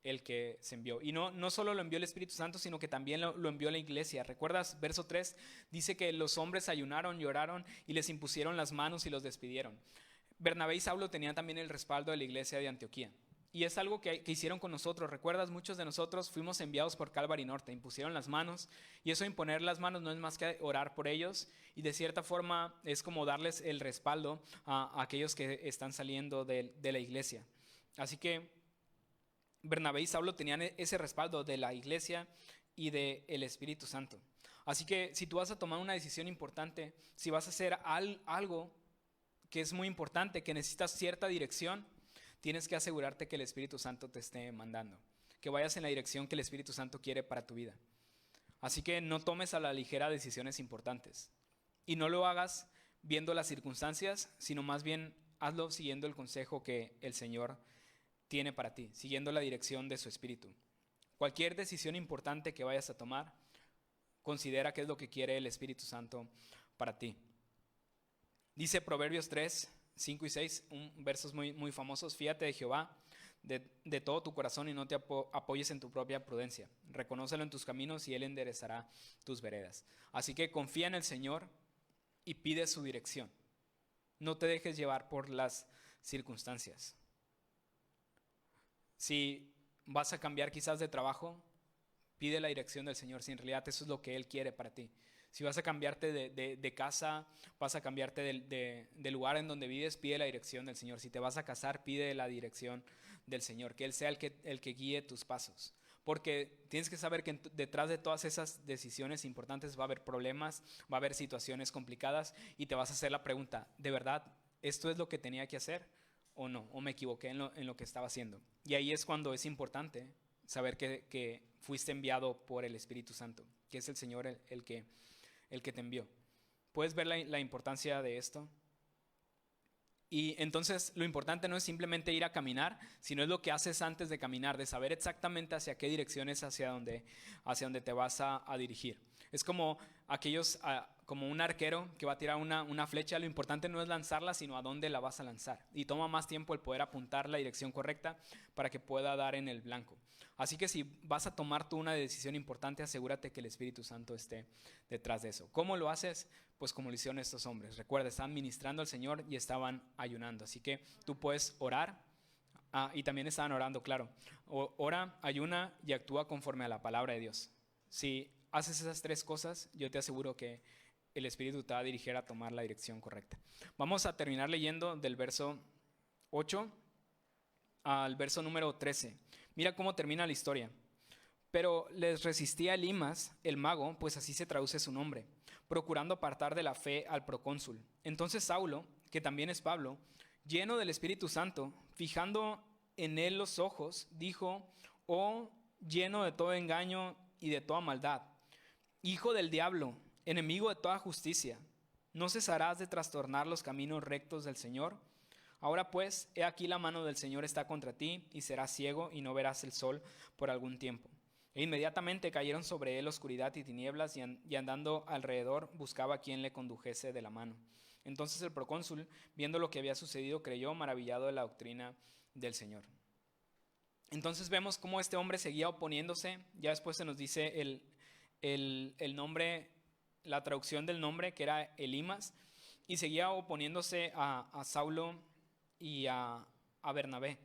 el que se envió. Y no solo lo envió el Espíritu Santo, sino que también lo envió la iglesia. ¿Recuerdas? Verso 3 dice que los hombres ayunaron, lloraron y les impusieron las manos y los despidieron. Bernabé y Saulo tenían también el respaldo de la iglesia de Antioquía. Y es algo que hicieron con nosotros. ¿Recuerdas? Muchos de nosotros fuimos enviados por Calvary Norte, impusieron las manos, y eso de imponer las manos no es más que orar por ellos, y de cierta forma es como darles el respaldo a aquellos que están saliendo de la iglesia. Así que Bernabé y Saulo tenían ese respaldo de la iglesia y del Espíritu Santo. Así que si tú vas a tomar una decisión importante, si vas a hacer algo que es muy importante, que necesitas cierta dirección, tienes que asegurarte que el Espíritu Santo te esté mandando, que vayas en la dirección que el Espíritu Santo quiere para tu vida. Así que no tomes a la ligera decisiones importantes y no lo hagas viendo las circunstancias, sino más bien hazlo siguiendo el consejo que el Señor tiene para ti, siguiendo la dirección de su Espíritu. Cualquier decisión importante que vayas a tomar, considera qué es lo que quiere el Espíritu Santo para ti. Dice Proverbios 3, 5 y 6, versos muy famosos. Fíate de Jehová de todo tu corazón y no te apoyes en tu propia prudencia. Reconócelo en tus caminos y Él enderezará tus veredas. Así que confía en el Señor y pide su dirección. No te dejes llevar por las circunstancias. Si vas a cambiar quizás de trabajo, pide la dirección del Señor, si en realidad eso es lo que Él quiere para ti. Si vas a cambiarte de casa, vas a cambiarte de lugar en donde vives, pide la dirección del Señor. Si te vas a casar, pide la dirección del Señor, que Él sea el que guíe tus pasos. Porque tienes que saber que detrás de todas esas decisiones importantes va a haber problemas, va a haber situaciones complicadas y te vas a hacer la pregunta, ¿de verdad esto es lo que tenía que hacer o no? ¿O me equivoqué en lo que estaba haciendo? Y ahí es cuando es importante saber que fuiste enviado por el Espíritu Santo, que es el Señor el que te envió. ¿Puedes ver la importancia de esto? Y entonces lo importante no es simplemente ir a caminar, sino es lo que haces antes de caminar, de saber exactamente hacia qué dirección es hacia donde te vas a dirigir. Es como como un arquero que va a tirar una flecha. Lo importante no es lanzarla, sino a dónde la vas a lanzar. Y toma más tiempo el poder apuntar la dirección correcta para que pueda dar en el blanco. Así que si vas a tomar tú una decisión importante, asegúrate que el Espíritu Santo esté detrás de eso. ¿Cómo lo haces? Pues como lo hicieron estos hombres. Recuerda, estaban ministrando al Señor y estaban ayunando. Así que tú puedes orar. Y también estaban orando, claro. Ora, ayuna y actúa conforme a la palabra de Dios. Si haces esas tres cosas, yo te aseguro que el Espíritu te va a dirigir a tomar la dirección correcta. Vamos a terminar leyendo del verso 8 al verso número 13. Mira cómo termina la historia. Pero les resistía Elimas, el mago, pues así se traduce su nombre, procurando apartar de la fe al procónsul. Entonces Saulo, que también es Pablo, lleno del Espíritu Santo, fijando en él los ojos, dijo: oh, lleno de todo engaño y de toda maldad, hijo del diablo, enemigo de toda justicia, ¿no cesarás de trastornar los caminos rectos del Señor? Ahora pues, he aquí la mano del Señor está contra ti, y serás ciego y no verás el sol por algún tiempo. E inmediatamente cayeron sobre él oscuridad y tinieblas, y andando alrededor buscaba a quien le condujese de la mano. Entonces el procónsul, viendo lo que había sucedido, creyó, maravillado de la doctrina del Señor. Entonces vemos cómo este hombre seguía oponiéndose. Ya después se nos dice el nombre, la traducción del nombre, que era Elimas, y seguía oponiéndose a Saulo y a Bernabé.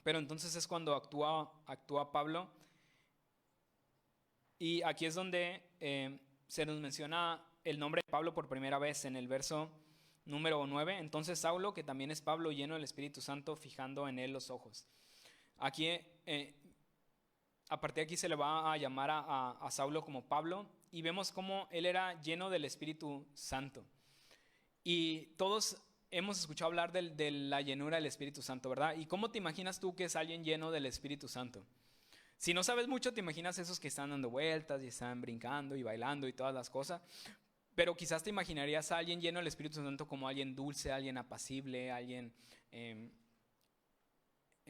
Pero entonces es cuando actúa Pablo, y aquí es donde se nos menciona el nombre de Pablo por primera vez en el verso número 9. Entonces Saulo, que también es Pablo, lleno del Espíritu Santo, fijando en él los ojos. Aquí, a partir de aquí se le va a llamar a Saulo como Pablo, y vemos cómo él era lleno del Espíritu Santo. Y todos hemos escuchado hablar de la llenura del Espíritu Santo, ¿verdad? ¿Y cómo te imaginas tú que es alguien lleno del Espíritu Santo? Si no sabes mucho, te imaginas esos que están dando vueltas y están brincando y bailando y todas las cosas. Pero quizás te imaginarías a alguien lleno del Espíritu Santo como alguien dulce, alguien apacible, alguien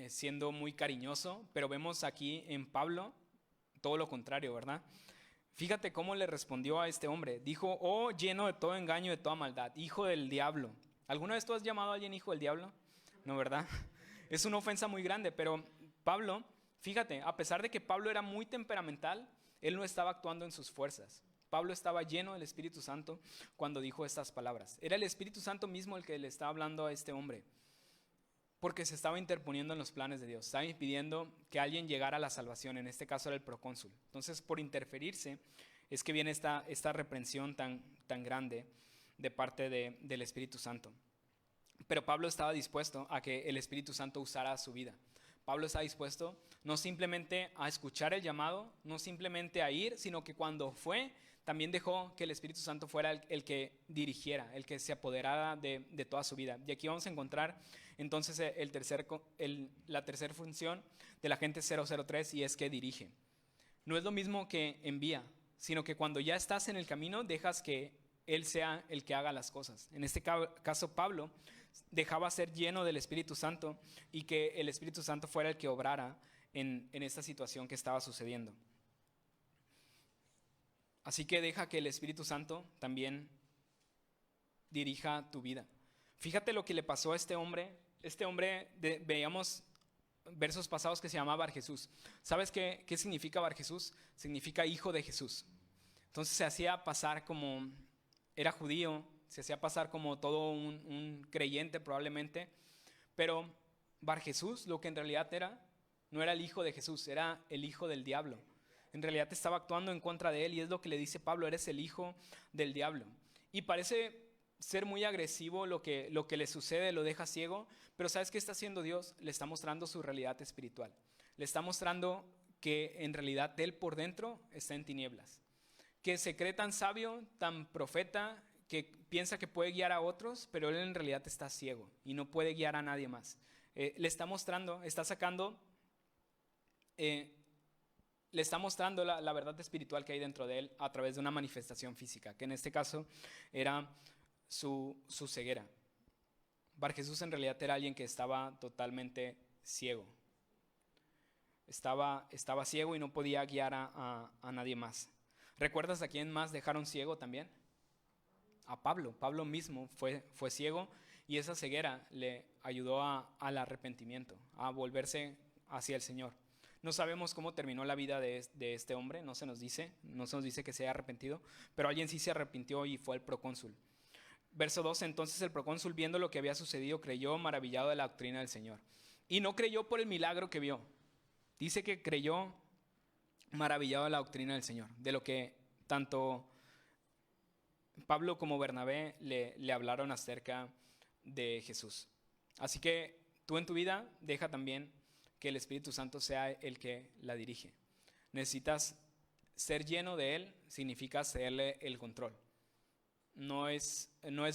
siendo muy cariñoso. Pero vemos aquí en Pablo todo lo contrario, ¿verdad? Fíjate cómo le respondió a este hombre. Dijo: oh, lleno de todo engaño y de toda maldad, hijo del diablo. ¿Alguna vez tú has llamado a alguien hijo del diablo? No, ¿verdad? Es una ofensa muy grande, pero Pablo, fíjate, a pesar de que Pablo era muy temperamental, él no estaba actuando en sus fuerzas. Pablo estaba lleno del Espíritu Santo cuando dijo estas palabras. Era el Espíritu Santo mismo el que le estaba hablando a este hombre, porque se estaba interponiendo en los planes de Dios. Estaba impidiendo que alguien llegara a la salvación. En este caso era el procónsul. Entonces, por interferirse es que viene esta reprensión tan grande de parte del Espíritu Santo. Pero Pablo estaba dispuesto a que el Espíritu Santo usara su vida. Pablo está dispuesto no simplemente a escuchar el llamado, no simplemente a ir, sino que cuando fue, también dejó que el Espíritu Santo fuera el que dirigiera, el que se apoderara de toda su vida. Y aquí vamos a encontrar entonces la tercera función del agente 003, y es que dirige. No es lo mismo que envía, sino que cuando ya estás en el camino, dejas que Él sea el que haga las cosas. En este caso, Pablo dejaba ser lleno del Espíritu Santo y que el Espíritu Santo fuera el que obrara en esta situación que estaba sucediendo. Así que deja que el Espíritu Santo también dirija tu vida. Fíjate lo que le pasó a este hombre. Este hombre, veíamos versos pasados, que se llamaba Bar Jesús. ¿Sabes qué significa Bar Jesús? Significa hijo de Jesús. Entonces se hacía pasar como, era judío, se hacía pasar como todo un creyente probablemente, pero Bar Jesús, lo que en realidad era, no era el hijo de Jesús, era el hijo del diablo. En realidad estaba actuando en contra de él, y es lo que le dice Pablo: eres el hijo del diablo. Y parece ser muy agresivo lo que le sucede, lo deja ciego, pero ¿sabes qué está haciendo Dios? Le está mostrando su realidad espiritual. Le está mostrando que en realidad él por dentro está en tinieblas, que se cree tan sabio, tan profeta, que piensa que puede guiar a otros, pero él en realidad está ciego y no puede guiar a nadie más. Le está mostrando, está sacando, le está mostrando la verdad espiritual que hay dentro de él a través de una manifestación física, que en este caso era su ceguera. Bar Jesús en realidad era alguien que estaba totalmente ciego. Estaba ciego y no podía guiar a nadie más. ¿Recuerdas a quién más dejaron ciego también? A Pablo. Pablo mismo fue ciego y esa ceguera le ayudó al arrepentimiento, a volverse hacia el Señor. No sabemos cómo terminó la vida de este hombre, no se nos dice que se haya arrepentido, pero alguien sí se arrepintió y fue el procónsul. Verso 12, entonces el procónsul, viendo lo que había sucedido, creyó maravillado de la doctrina del Señor. Y no creyó por el milagro que vio. Dice que creyó maravillado de la doctrina del Señor, de lo que tanto Pablo como Bernabé le hablaron acerca de Jesús. Así que tú en tu vida deja también que el Espíritu Santo sea el que la dirige. Necesitas ser lleno de Él, significa cederle el control. No es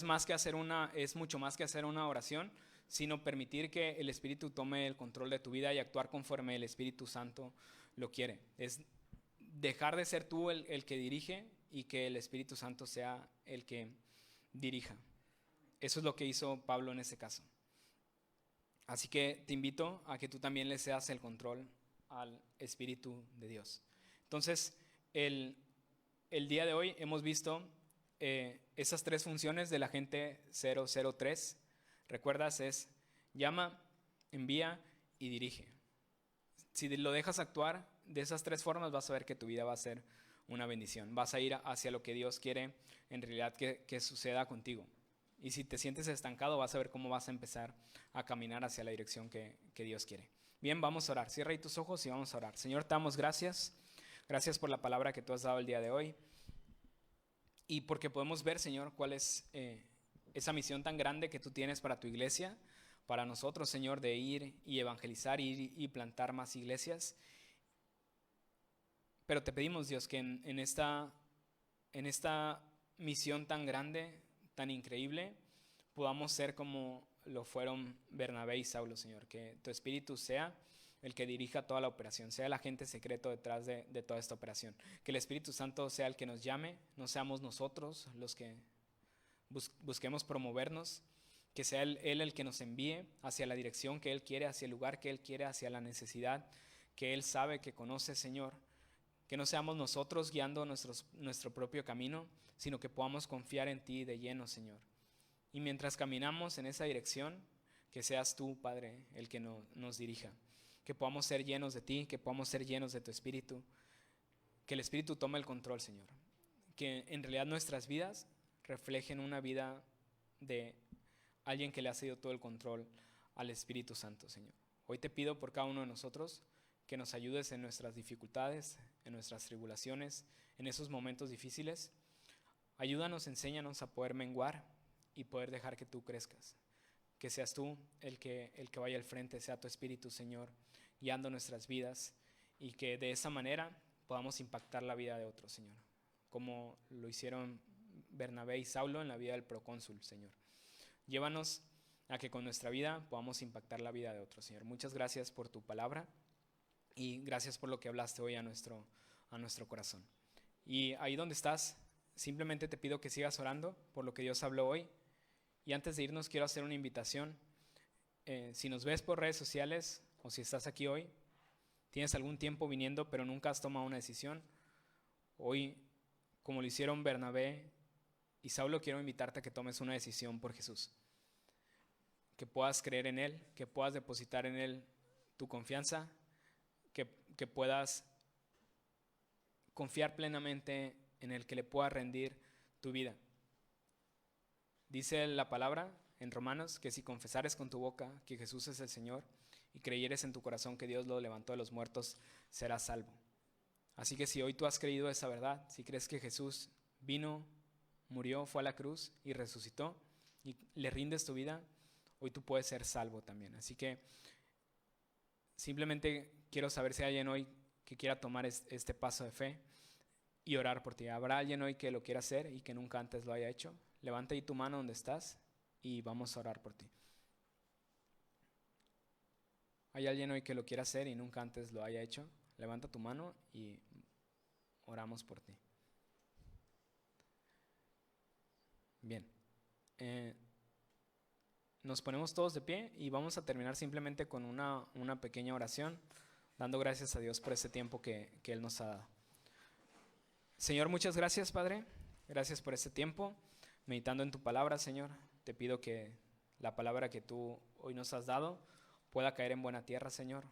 más que es mucho más que hacer una oración, sino permitir que el Espíritu tome el control de tu vida y actuar conforme el Espíritu Santo lo quiere. Es dejar de ser tú el que dirige y que el Espíritu Santo sea el que dirija. Eso es lo que hizo Pablo en ese caso. Así que te invito a que tú también le cedas el control al Espíritu de Dios. Entonces, el día de hoy hemos visto esas tres funciones del agente 003. ¿Recuerdas? Es llama, envía y dirige. Si lo dejas actuar de esas tres formas, vas a ver que tu vida va a ser una bendición. Vas a ir hacia lo que Dios quiere en realidad que suceda contigo. Y si te sientes estancado, vas a ver cómo vas a empezar a caminar hacia la dirección que Dios quiere. Bien, vamos a orar. Cierra ahí tus ojos y vamos a orar. Señor, te damos gracias. Gracias por la palabra que tú has dado el día de hoy. Y porque podemos ver, Señor, cuál es esa misión tan grande que tú tienes para tu iglesia, para nosotros, Señor, de ir y evangelizar, ir y plantar más iglesias. Pero te pedimos, Dios, que en esta misión tan grande, tan increíble, podamos ser como lo fueron Bernabé y Saulo, Señor. Que tu Espíritu sea el que dirija toda la operación, sea el agente secreto detrás de toda esta operación. Que el Espíritu Santo sea el que nos llame, no seamos nosotros los que busquemos promovernos. Que sea Él el que nos envíe hacia la dirección que Él quiere, hacia el lugar que Él quiere, hacia la necesidad que Él sabe, que conoce, Señor. Que no seamos nosotros guiando nuestro propio camino, sino que podamos confiar en ti de lleno, Señor. Y mientras caminamos en esa dirección, que seas tú, Padre, el que nos dirija. Que podamos ser llenos de ti, que podamos ser llenos de tu Espíritu. Que el Espíritu tome el control, Señor. Que en realidad nuestras vidas reflejen una vida de alguien que le ha cedido todo el control al Espíritu Santo, Señor. Hoy te pido por cada uno de nosotros que nos ayudes en nuestras dificultades, en nuestras tribulaciones, en esos momentos difíciles. Ayúdanos, enséñanos a poder menguar y poder dejar que tú crezcas. Que seas tú el que vaya al frente, sea tu Espíritu, Señor, guiando nuestras vidas y que de esa manera podamos impactar la vida de otros, Señor. Como lo hicieron Bernabé y Saulo en la vida del procónsul, Señor. Llévanos a que con nuestra vida podamos impactar la vida de otros, Señor. Muchas gracias por tu palabra. Y gracias por lo que hablaste hoy a nuestro corazón. Y ahí donde estás, simplemente te pido que sigas orando por lo que Dios habló hoy. Y antes de irnos quiero hacer una invitación. Si nos ves por redes sociales o si estás aquí hoy, tienes algún tiempo viniendo pero nunca has tomado una decisión. Hoy, como lo hicieron Bernabé y Saulo, quiero invitarte a que tomes una decisión por Jesús. Que puedas creer en Él, que puedas depositar en Él tu confianza, que puedas confiar plenamente en Él, que le puedas rendir tu vida. Dice la palabra en Romanos que si confesares con tu boca que Jesús es el Señor y creyeres en tu corazón que Dios lo levantó de los muertos, serás salvo. Así que si hoy tú has creído esa verdad, si crees que Jesús vino, murió, fue a la cruz y resucitó y le rindes tu vida, hoy tú puedes ser salvo también. Así que simplemente quiero saber si hay alguien hoy que quiera tomar este paso de fe y orar por ti. ¿Habrá alguien hoy que lo quiera hacer y que nunca antes lo haya hecho? Levanta ahí tu mano donde estás y vamos a orar por ti. ¿Hay alguien hoy que lo quiera hacer y nunca antes lo haya hecho? Levanta tu mano y oramos por ti. Bien. Nos ponemos todos de pie y vamos a terminar simplemente con una pequeña oración, dando gracias a Dios por ese tiempo que Él nos ha dado. Señor, muchas gracias, Padre. Gracias por este tiempo. Meditando en tu palabra, Señor, te pido que la palabra que tú hoy nos has dado pueda caer en buena tierra, Señor.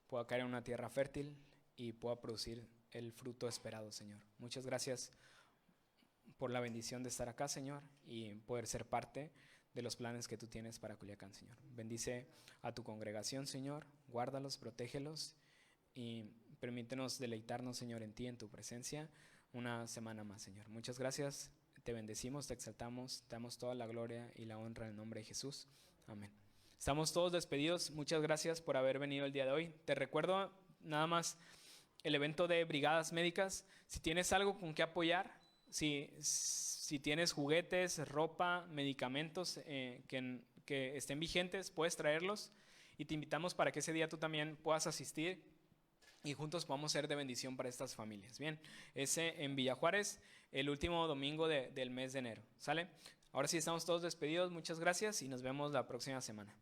Pueda caer en una tierra fértil y pueda producir el fruto esperado, Señor. Muchas gracias por la bendición de estar acá, Señor, y poder ser parte de los planes que tú tienes para Culiacán, Señor. Bendice a tu congregación, Señor. Guárdalos, protégelos y permítenos deleitarnos, Señor, en ti, en tu presencia, una semana más, Señor. Muchas gracias. Te bendecimos, te exaltamos, te damos toda la gloria y la honra en el nombre de Jesús. Amén. Estamos todos despedidos. Muchas gracias por haber venido el día de hoy. Te recuerdo nada más el evento de Brigadas Médicas. Si tienes algo con que apoyar, si tienes juguetes, ropa, medicamentos que estén vigentes, puedes traerlos y te invitamos para que ese día tú también puedas asistir y juntos podamos ser de bendición para estas familias. Bien, ese en Villa Juárez, el último domingo del mes de enero. ¿Sale? Ahora sí estamos todos despedidos. Muchas gracias y nos vemos la próxima semana.